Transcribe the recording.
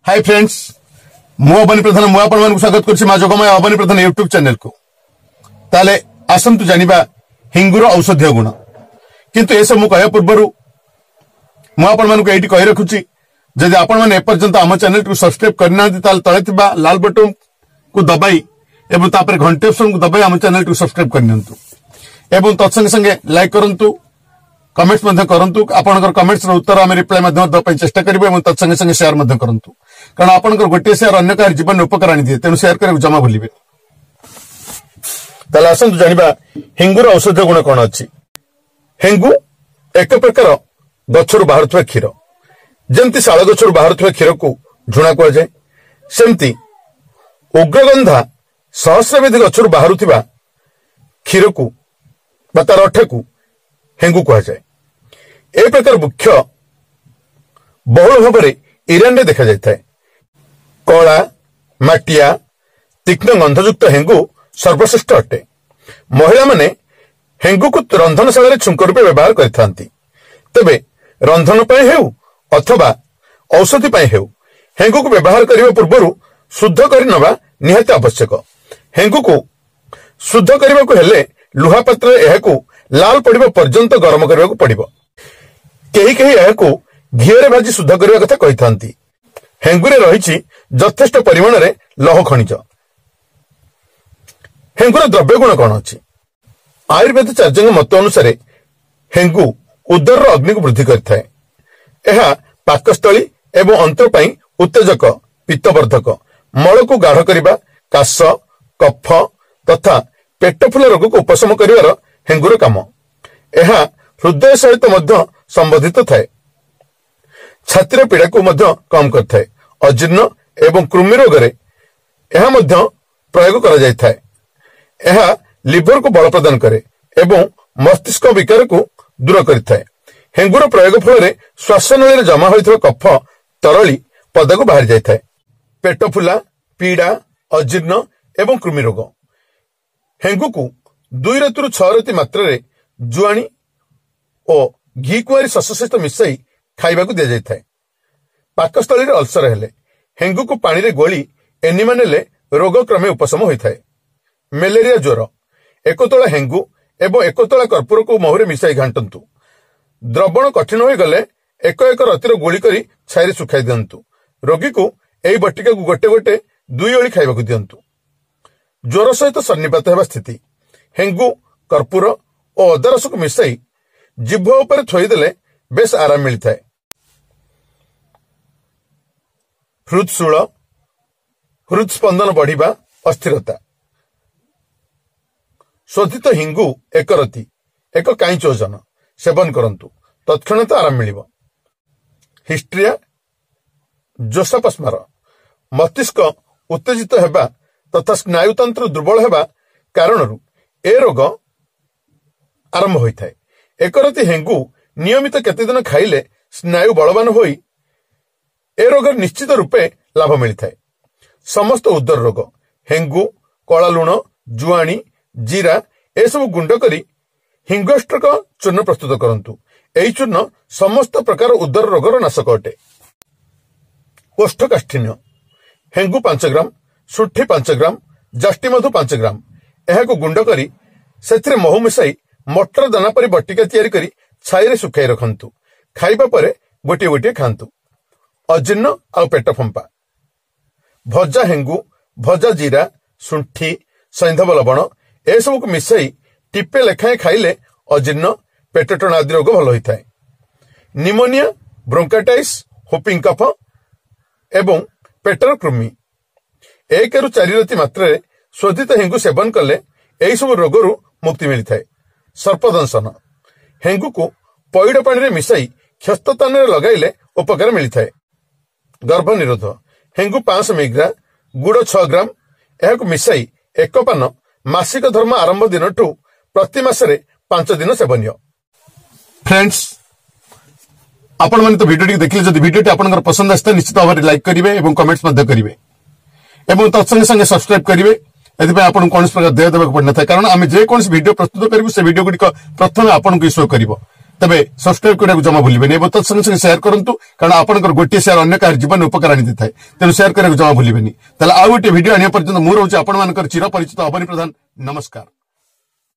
Hi friends, मु अबनी प्रधान मु आपण मानक स्वागत करछि मा जोगमय अबनी प्रधान यूट्यूब चैनल को। ताले आसंतु जानिबा हिंगुर औषधीय गुण। किंतु ए सब मु कहया पूर्वरु मु आपण मानक एठी कहि रखुछि, जदि आपण माने एपर्यंत आम चैनल को सब्सक्राइब करना ताल तळे थिबा लाल बटन को दबाई एवं तापर घंटे ऑप्शन को दबाई आम चैनल को सब्सक्राइब करनियंतु एवं तत्संगे संगे लाइक करंतु, कमेंट्स मध्य करंतु। आपनकर कमेंट्स रो उत्तर आमे रिप्लाई मध्य द पई चेष्टा करिबे एवं तत्संगे संगे शेयर मध्य करंतु, कारण आपनकर गोटे शेयर अन्य कार जीवन उपकार आनी दिए, तेनु शेयर करे जमा भूलिबे। ताले आसंतु जानिबा हिंगुर औषधीय गुण कोन अछि। हेंगु एक प्रकार गछरु बाहरथुवा क्षीर, जेंति शाଳ गछरु बाहरथुवा क्षीर को झुणा को जाय, सेंति उग्रगंधा सहस्रवेदी गछरु बाहरुथिबा क्षीर को बा तार अठे को हेंगु को जाय। ए प्रकार वृक्ष बहुल भाव में ईरान रे देखा जाय। कला माटिया तीक्ष्ण गंधयुक्त हेंगु सर्वश्रेष्ठ अटे। महिला माने हेंगु को रंधनशाला छुंक रूपे व्यवहार करथांती। तबे रंधन पय हेउ अथवा औषधि पय हेउ हेंगु को व्यवहार करिबा पूर्वरु शुद्ध करि नबा निहाती आवश्यक। हेंगु को शुद्ध करिबा को हेले लुहा पात्र एहाकू लाल पड़िबा पर्यंत गरम करिबा को पड़िबो। केही केही एहाकू घिओरे भाजी शुद्ध करिबा कथा कहिथांती। हेंगुरे रहिछि यथेष्ट परिमाण रे लौह खनिज। हेंगुर द्रव्य गुण कोन अछि। आयुर्वेद चार्जंग मत अनुसार हेंगु उदर अग्नि को वृद्धि करथाय। एहा पाकस्थली एवं अंतर पई उत्तेजक, पित्तवर्धक, मल को गाढ़ करिबा, काश, कफ तथा पेट फुला रोग को उपशम करिवार हेंगुर काम। एहा हृदय सहित मध्य संबंधित थाए। छातीर पीड़ा को मध्य कम करथाय। अजीर्ण एवं कृमि रोग रे एहा मध्य प्रयोग करा जाय थाए। एहा लिवर को बल प्रदान करे एवं मस्तिष्क विकार को दूर करिथाय। हेंगुर प्रयोग फल रे श्वासनली रे जमा होइथवा कफ तरली पदा को बाहर जाय थाए। पेट फुला, पीड़ा, अजीर्ण एवं कृमि रोग। हेंगु को 2 रतुरु 6 रति मात्रा रे जुआणी और घी कुआरी शस सहित मिसाई खाइबा को दिया जाय थाए। पाकस्थली रे अल्सर हेले हेंगु को पानी रे गोली एनिमा नेले रोग क्रमे उपशम होइथाय। मलेरिया ज्वर, एक तोला हेंगु एवं एक तोला कर्पूर को मुहरे मिसाई घांटंतु। द्रवण कठिन होई गले एक रतिर गोली करी छाईरे सुखाई दियंतु। रोगी को एई बटिका को गोटे गोटे 2 ओली खाइबा को दियंतु। ज्वर सहित सन्निपात हेबा स्थिति हेंगु, कर्पूर और अदा रस को मिसाई जिह्वा उपर थोई देले बेस आराम मिलता है। हृदशूल, हृदस्पंदन बढ़िबा, अस्थिरता। शोधित हिंगु एक रति एक काइंच ओजन सेवन करंतु, तत्क्षणात आराम मिलिबो। हिस्ट्रिया, जोशापस्मार, मस्तिष्क उत्तेजित हेबा तथा स्नायुतंत्र दुर्बल हेबा कारणरू ए रोग आरंभ होइथाय। एक रति हेंगु नियमित केते दिन खाइले स्नायु बलवान होई ए रोग निश्चित रूपे लाभ मिलिथाय। समस्त उदर रोग हेंगु, कला लुण, जुआणी, जीरा ए सब गुंड करी हिंगोष्ट्रक चूर्ण प्रस्तुत करंतु। एई चूर्ण समस्त प्रकार उदर रोगर नाशक अटे। कोष्ठकाठिन्य हेंगु 5 ग्राम, सुठी 5 ग्राम, जाष्टी मधु 5 ग्राम एहा को गुंड करी सेथिरे महू मिसाई मटर दाना परी बटिका तैयारी करी छाईरे सुखाई रखंतु। खाइबा परे गोटे गोटे खांतु। अजीर्ण आ पेट फंपा। भजा हेंगु, भजा जीरा, सुंठी, सैंधव लवण ए सब को मिसाई टिपे लेखाएं खाइले अजीर्ण, पेट टण आदि रोग भल होइथाय। निमोनिया, ब्रोंकाटाइटिस, होपिंग कफ एवं पेटर कृमि 1 रु 4 रति मात्रा रे शोधित हेंगु सेवन कले एई सब रोगरु मुक्ति मिलिथाय। सर्पदंशन हेंगु को पइड पानी रे मिसाई क्षतस्थान रे लगाइले उपकार मिलिथाय। गर्भ निरोध हेंगु 500 मिलीग्रा, गुड़ 6 ग्राम एहा को मिसाई एक पान मासिक धर्म आरंभ दिनठू प्रति मासरे 5 दिन सेवनीय। फ्रेंड्स, आपण माने तो वीडियो देखिले, जदि वीडियो आपनकर पसंद आस्ते निश्चित भाव लाइक करिवे एवं कमेंट्स मध्य करिवे एवं तत्संगे संगे सब्सक्राइब करिवे एथि आपन कौन प्रकार देय देबाक पड़ना था कारण आम जेको वीडियो प्रस्तुत करूँ से वीडियो गुड़िक प्रथम आपको शो कर तबे सब्सक्राइब करने जमा भूलें एवं तत्संगे शेयर करूँ कारण आपंकर गोटे शेयर अन्य कहार जीवन उपकार आनी था तेणु शेयर करने जमा भूलें आउ गोटे वीडियो आने पर्यंत मुझे चिर परिचित अवनी प्रधान नमस्कार।